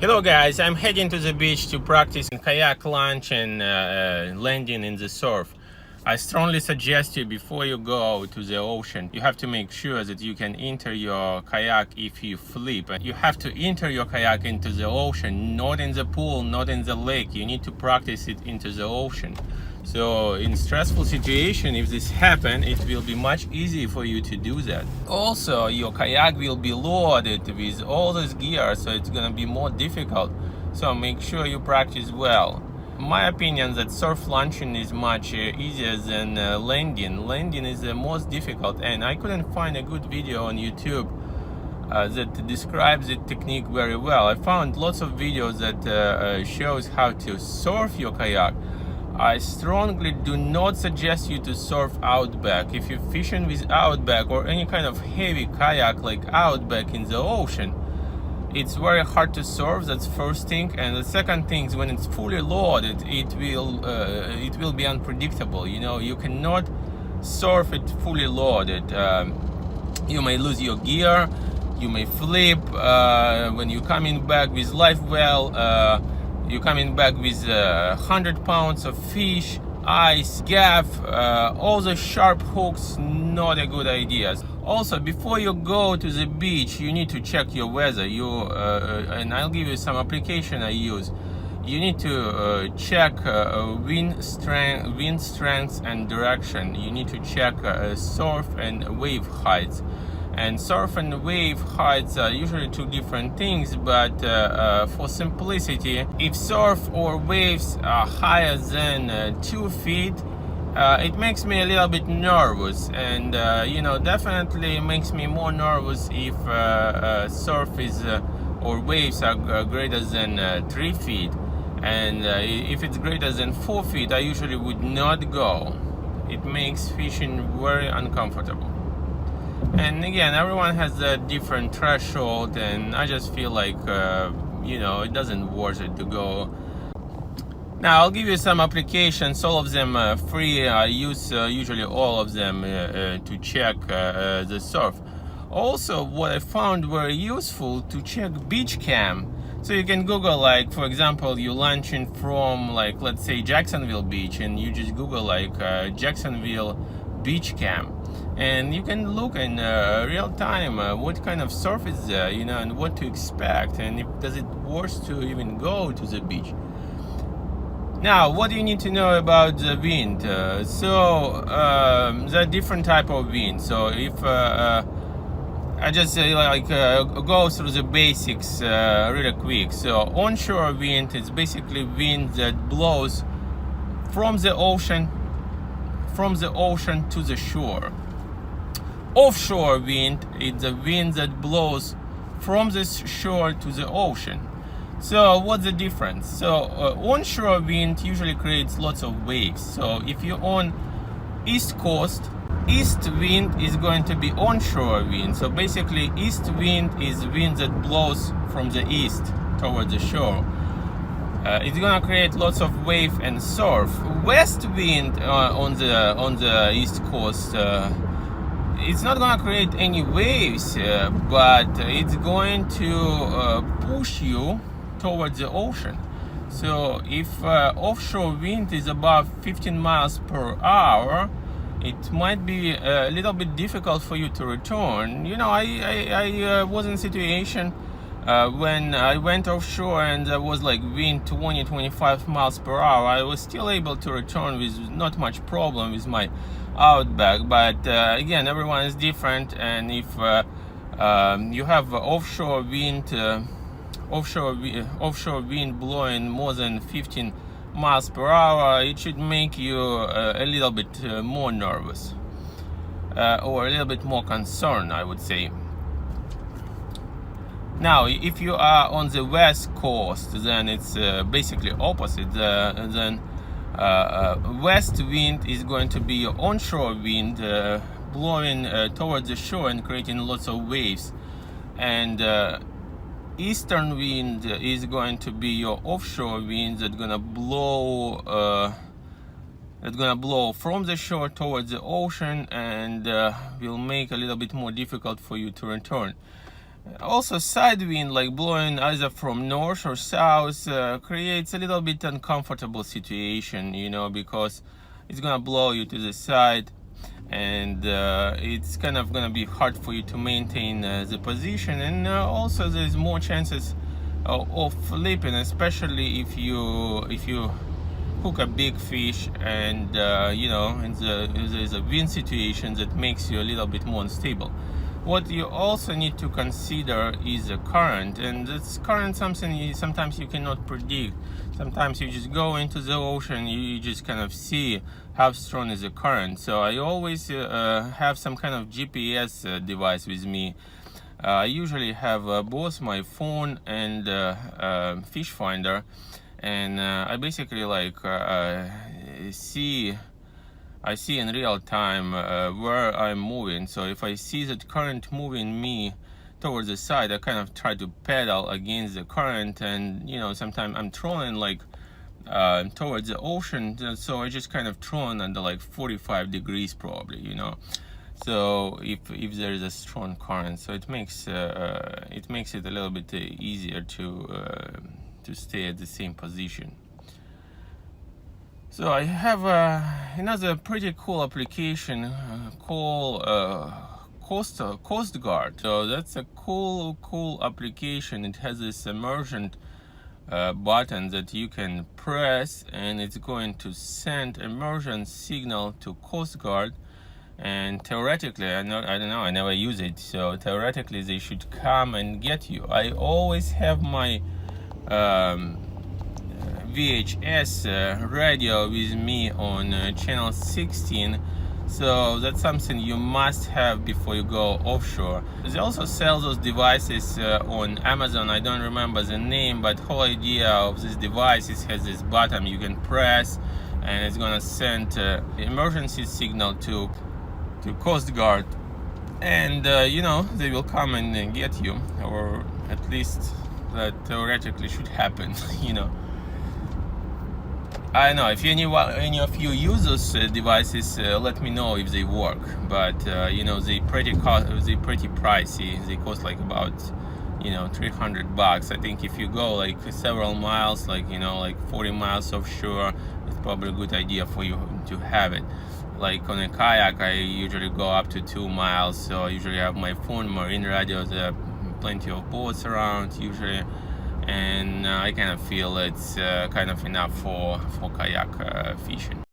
Hello guys, I'm heading to the beach to practice kayak launch and landing in the surf. I strongly suggest you, before you go to the ocean, you have to make sure that you can enter your kayak if you flip. You have to enter your kayak into the ocean, not in the pool, not in the lake. You need to practice it into the ocean. So in stressful situation, if this happens, it will be much easier for you to do that. Also, your kayak will be loaded with all this gear, so it's gonna be more difficult. So make sure you practice well. My opinion that surf launching is much easier than landing. Landing is the most difficult, and I couldn't find a good video on YouTube that describes the technique very well. I found lots of videos that shows how to surf your kayak. I strongly do not suggest you to surf outback. If you're fishing with outback or any kind of heavy kayak like outback in the ocean, it's very hard to surf. That's first thing. And the second thing is, when it's fully loaded, it will be unpredictable. You know, you cannot surf it fully loaded. You may lose your gear, you may flip. When you're coming back with live well, you're coming back with 100 pounds of fish, ice, gaff, all the sharp hooks, not a good idea. Also, before you go to the beach, you need to check your weather. And I'll give you some application I use. You need to check wind strength and direction. You need to check surf and wave heights. And surf and wave heights are usually two different things, but for simplicity, if surf or waves are higher than 2 feet, it makes me a little bit nervous, and definitely makes me more nervous if surf is or waves are greater than 3 feet. And if it's greater than 4 feet, I usually would not go. It makes fishing very uncomfortable. And again, everyone has a different threshold, and I just feel like it doesn't worth it to go. Now I'll give you some applications, all of them free. I use usually all of them to check the surf. Also, what I found very useful, to check beach cam. So you can Google, like, for example, you're launching from, like, let's say Jacksonville Beach, and you just Google like Jacksonville beach cam, and you can look in real time what kind of surf is there, and what to expect, and does it worth to even go to the beach. Now, what do you need to know about the wind? There are different type of wind. So if I just go through the basics really quick. So onshore wind is basically wind that blows from the ocean to the shore. Offshore wind is the wind that blows from the shore to the ocean. So what's the difference? So onshore wind usually creates lots of waves. So if you're on east coast, east wind is going to be onshore wind. So basically, east wind is wind that blows from the east towards the shore. It's gonna create lots of wave and surf. West wind on the east coast, it's not gonna create any waves, but it's going to push you towards the ocean. So if offshore wind is above 15 miles per hour, it might be a little bit difficult for you to return. I was in a situation when I went offshore and there was like wind 20-25 miles per hour. I was still able to return with not much problem with my outback, but again, everyone is different, and if you have offshore wind blowing more than 15 miles per hour, it should make you a little bit more nervous, or a little bit more concerned, I would say. Now, if you are on the west coast, then it's basically opposite. Then west wind is going to be your onshore wind blowing towards the shore and creating lots of waves, and eastern wind is going to be your offshore wind that's gonna blow from the shore towards the ocean, and will make a little bit more difficult for you to return. Also, side wind, like blowing either from north or south, creates a little bit uncomfortable situation, you know, because it's gonna blow you to the side, and it's kind of gonna be hard for you to maintain the position, and also there's more chances of flipping, especially if you hook a big fish, and you know, there's a wind situation that makes you a little bit more unstable. What you also need to consider is the current, and this current something sometimes you cannot predict. Sometimes you just go into the ocean, you just kind of see how strong is the current. So I always have some kind of GPS device with me. I usually have both my phone and fish finder, and I basically like I see in real time where I'm moving. So if I see that current moving me towards the side, I kind of try to pedal against the current, and you know, sometimes I'm throwing like towards the ocean, so I just kind of throwing under like 45 degrees probably, you know. So if there is a strong current, so it makes it a little bit easier to stay at the same position. So I have another pretty cool application called CoastGuard. So that's a cool application. It has this immersion button that you can press, and it's going to send immersion signal to CoastGuard. And theoretically, I don't know, I never use it. So theoretically, they should come and get you. I always have my VHS radio with me on channel 16, so that's something you must have before you go offshore. They also sell those devices on Amazon. I don't remember the name, but whole idea of this device is has this button you can press, and it's gonna send emergency signal to CoastGuard, and you know, they will come and get you, or at least that theoretically should happen. You know, I don't know if any of you use those devices. Let me know if they work. But you know, they pretty pricey. They cost like about, you know, $300. I think if you go like several miles, like, you know, like 40 miles offshore, it's probably a good idea for you to have it. Like on a kayak, I usually go up to 2 miles, so I usually have my phone, marine radio. There are plenty of boats around usually, and I kind of feel it's kind of enough for kayak fishing.